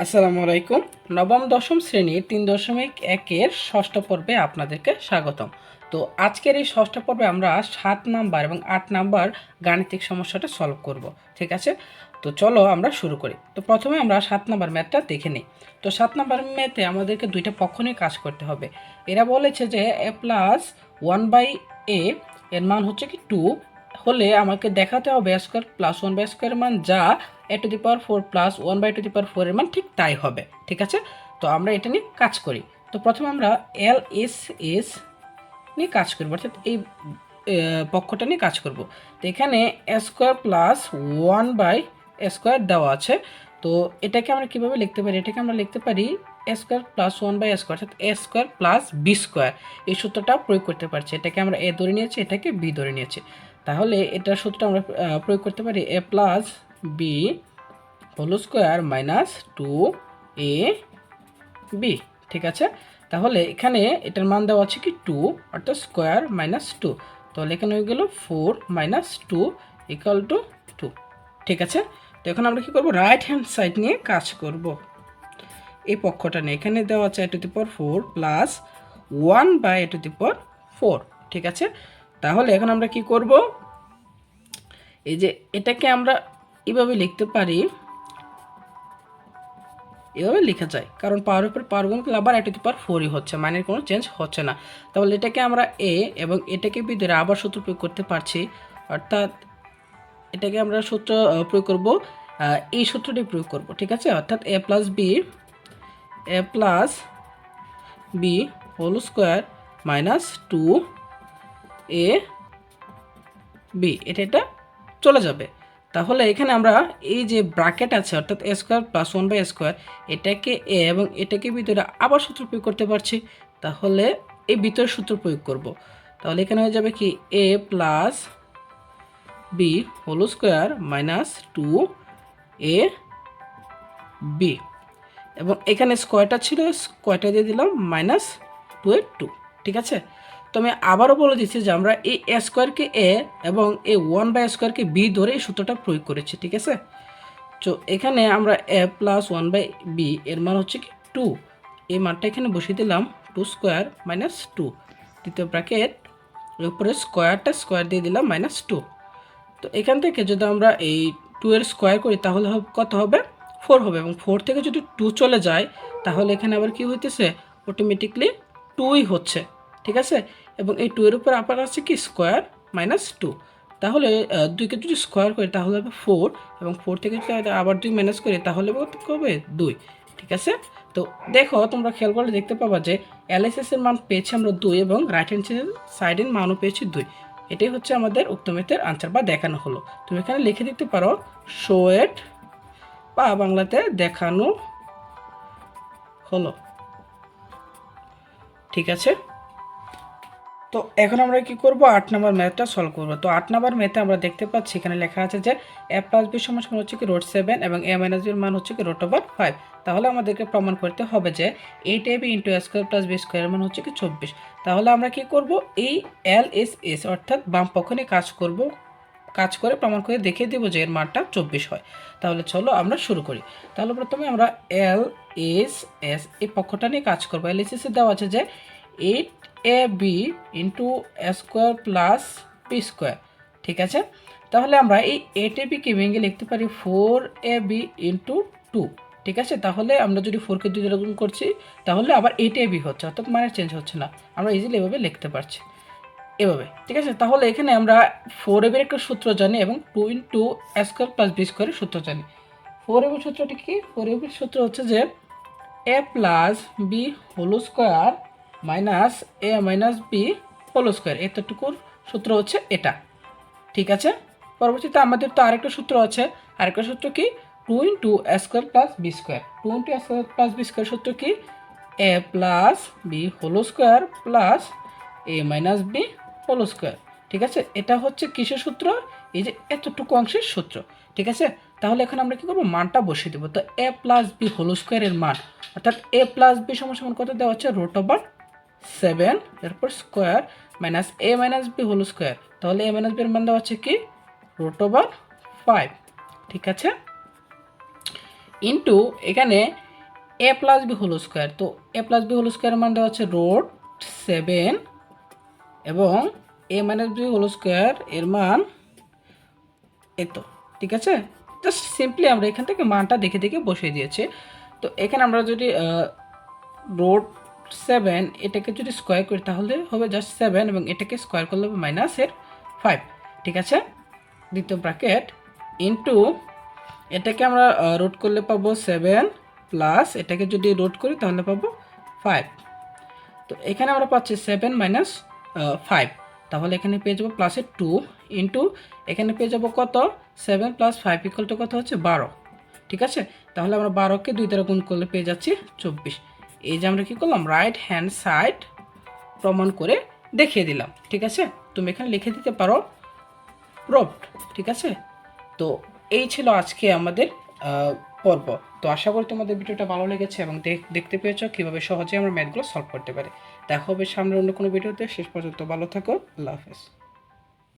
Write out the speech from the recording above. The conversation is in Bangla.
আসসালামু আলাইকুম। নবম-দশম শ্রেণীর 3.1-এর ষষ্ঠ পর্বে আপনাদেরকে স্বাগতম। তো আজকের এই ষষ্ঠ পর্বে আমরা 7 নাম্বার এবং 8 নাম্বার গাণিতিক সমস্যাটা সলভ করব। ঠিক আছে, তো চলো আমরা শুরু করি। তো প্রথমে আমরা 7 নাম্বার ম্যাথটা দেখে নিই। তো 7 নাম্বার ম্যাথে আমাদেরকে দুইটা পক্ষ নিয়ে কাজ করতে হবে। এরা বলেছে যে a প্লাস 1/a এর মান হচ্ছে কি 2 হলে আমাকে দেখাতে হবে a স্কোয়ার প্লাস 1/স্কোয়ার মান যা a to the power 4 plus 1/4 এর মান ঠিক তাই হবে। ঠিক আছে, তো আমরা এটা নিয়ে কাজ করি। তো প্রথমে আমরা LSS নিয়ে কাজ করবো, অর্থাৎ এই পক্ষটা নিয়ে কাজ করব। তো এখানে a স্কোয়ার প্লাস 1/স্কোয়ার দেওয়া আছে। তো এটাকে আমরা কীভাবে লিখতে পারি? এটাকে আমরা লিখতে পারি a স্কোয়ার প্লাস 1/স্কোয়ার, অর্থাৎ a square plus B square. এই সূত্রটা প্রয়োগ করতে পারছি। এটাকে আমরা a ধরে নিয়েছি, এটাকে b ধরে নিয়েছি। তাহলে এটার সূত্রটা আমরা প্রয়োগ করতে পারি a plus B whole square minus 2ab। ঠিক আছে, তাহলে এখানে এটার মান দেওয়া আছে কি 2, অর্থাৎ স্কোয়ার মাইনাস 2। তাহলে এখানে হয়ে গেল 4 মাইনাস 2 ইকুয়াল টু 2। ঠিক আছে, তো এখন আমরা কি করব? রাইট হ্যান্ড সাইড নিয়ে কাজ করব। এই পক্ষটা নিয়ে এখানে দেওয়া আছে a to the power 4 plus 1/a to the power 4। ঠিক আছে, তাহলে এখন আমরা কি করব? এই যে এটাকে আমরা এভাবে লিখতে পারি, এভাবে লেখা যায়, কারণ পাওয়ার উপর পাওয়ার গুণ করলে আবার a টু দি পাওয়ার 4ই হচ্ছে, মানের কোনো চেঞ্জ হচ্ছে না। তাহলে এটাকে আমরা a এবং এটাকে বি ধরে আবার সূত্র প্রয়োগ করতে পারছি, অর্থাৎ এটাকে আমরা সূত্র প্রয়োগ করব, এই সূত্রটি প্রয়োগ করব। ঠিক আছে, অর্থাৎ a plus B whole square minus 2ab, এটা চলে যাবে। তাহলে এখানে আমরা এই যে ব্র্যাকেট আছে, অর্থাৎ a স্কোয়ার প্লাস 1/স্কোয়ার, এটাকে a এবং এটাকে ভিতরে আবার সূত্র প্রয়োগ করতে পারছি। তাহলে এই ভিতরে সূত্র প্রয়োগ করব। তাহলে এখানে হয়ে যাবে কি a plus B whole square minus 2ab, এবং এখানে স্কোয়ারটা ছিল, স্কোয়ারটা দিয়ে দিলাম মাইনাস 2 ঠিক আছে, তো আমি আবারও বলে দিচ্ছি যে আমরা এই a স্কোয়ারকে a এবং এই 1/স্কোয়ারকে b ধরে এই সূত্রটা প্রয়োগ করেছি। ঠিক আছে, তো এখানে আমরা a প্লাস 1/b এর মান হচ্ছে কি 2, এই মানটা এখানে বসিয়ে দিলাম 2 স্কোয়ার মাইনাস 2, দ্বিতীয় ব্র্যাকেট উপরে স্কোয়ার দিয়ে দিলাম মাইনাস 2। তো এখান থেকে যদি আমরা এই 2 এর স্কোয়ার করি তাহলে কত হবে? 4 হবে, এবং 4 থেকে যদি 2 চলে যায় তাহলে এখানে আবার কি হইতেছে? অটোমেটিকলি 2ই হচ্ছে। ঠিক আছে, এবং এই 2 এর উপর আবার আছে কি স্কোয়ার মাইনাস 2। তাহলে 2কে যদি স্কোয়ার করি তাহলে হবে 4, এবং 4 থেকে যদি আবার 2 মাইনাস করি তাহলে কত হবে? 2। ঠিক আছে, তো দেখো তোমরা খেয়াল করলে দেখতে পাবা যে LSS এর মান পেয়েছি আমরা 2 এবং রাইট হ্যান্ড সাইডের মানও পেয়েছি 2। এটাই হচ্ছে আমাদের উক্ত ম্যাথের আনসার বা দেখানো হলো। তুমি এখানে লিখে দিতে পারো শো ইট, বা বাংলাতে দেখানো হলো। ঠিক আছে, তো এখন আমরা কি করব? 8 নম্বর ম্যাথটা সলভ করব। তো 8 নম্বর ম্যাথে আমরা দেখতে পাচ্ছি এখানে লেখা আছে যে a প্লাস বি সমান হচ্ছে কি √7 এবং a মাইনাস বির মান হচ্ছে কি √5। তাহলে আমাদেরকে প্রমাণ করতে হবে যে 8ab into a square plus B স্কোয়ারের মান হচ্ছে কি 24। তাহলে আমরা কি করব? এই LSS অর্থাৎ বাম পক্ষ নিয়ে কাজ করে প্রমাণ করে দেখিয়ে দেবো যে এর মানটা 24 হয়। তাহলে চলো আমরা শুরু করি। তাহলে প্রথমে আমরা LSS এই পক্ষটা নিয়ে কাজ করবো। LSS এ দেওয়া আছে যে 8ab into a square plus B square. ঠিক আছে, তাহলে আমরা এই 8abকে ভেঙে লিখতে পারি 4ab ইন্টু 2। ঠিক আছে, তাহলে আমরা যদি 4কে 2 দ্বারা গুণ করছি তাহলে আবার 8ab হচ্ছে, অর্থাৎ মানের চেঞ্জ হচ্ছে না। আমরা ইজিলি এভাবে লিখতে পারছি, এভাবে। ঠিক আছে, তাহলে এখানে আমরা 4ab এর একটা সূত্র জানি এবং 2 into a square plus B স্কোয়ারের সূত্র জানি। 4ab সূত্রটি কি? 4ab সূত্র হচ্ছে যে a plus B whole square minus a minus B whole square, এতটুকুর সূত্র হচ্ছে এটা। ঠিক আছে, পরবর্তীতে আমাদের তো আরেকটা সূত্র আছে। আরেকটা সূত্র কি? 2 into a square plus B square. 2 into a square plus B square সূত্র কি? a plus B whole square plus a minus B whole square. ঠিক আছে, এটা হচ্ছে কিসের সূত্র? এই যে এতটুকু অংশের সূত্র। ঠিক আছে, তাহলে এখন আমরা কি করবো? মানটা বসিয়ে দেবো। তো a প্লাস বি হোল স্কোয়ারের মান, অর্থাৎ a প্লাস বি সমান কত দেওয়া হচ্ছে? √7 এরপর square minus a minus B whole square. তাহলে a মাইনাস বি এর মান দেওয়া হচ্ছে কি? √5। ঠিক আছে, ইন্টু এখানে এ প্লাস বি হোল স্কোয়ার। তো এ প্লাস বি হোল স্কোয়ারের মান দেওয়া হচ্ছে রুট 7 এবং এ মাইনাস বি হোল স্কোয়ার এর মান এত। ঠিক আছে, জাস্ট সিম্পলি আমরা এখান থেকে মানটা দেখে দেখে বসিয়ে দিয়েছি। তো এখানে আমরা যদি রুট 7 এটাকে যদি স্কোয়ার করি তাহলে হবে জাস্ট 7 এবং এটাকে স্কোয়ার করলে হবে -5। ঠিক আছে, দ্বিতীয় ব্র্যাকেট ইন্টু এটাকে আমরা রুট করলে পাবো 7 প্লাস এটাকে যদি রুট করি তাহলে পাবো 5। তো এখানে আমরা পাচ্ছি 7 - 5, তাহলে এখানে পেয়ে যাবো প্লাসের 2 ইন্টু এখানে পেয়ে যাবো কত 7 + 5 = কত হচ্ছে 12। ঠিক আছে, তাহলে আমরা 12কে 2 দ্বারা গুণ করলে পেয়ে যাচ্ছি 24। এই যে আমরা কী করলাম, রাইট হ্যান্ড সাইড প্রমাণ করে দেখিয়ে দিলাম। ঠিক আছে, তুমি এখানে লিখে দিতে পারো প্রুভড। ঠিক আছে, তো এই ছিল আজকে আমাদের পর্ব। তো আশা করি তোমাদের ভিডিওটা ভালো লেগেছে এবং দেখতে পেয়েছো কীভাবে সহজে আমরা ম্যাথগুলো সলভ করতে পারি। দেখা হবে সামনে অন্য কোনো ভিডিওতে। শেষ পর্যন্ত ভালো থাকো, আল্লাহ হাফেজ।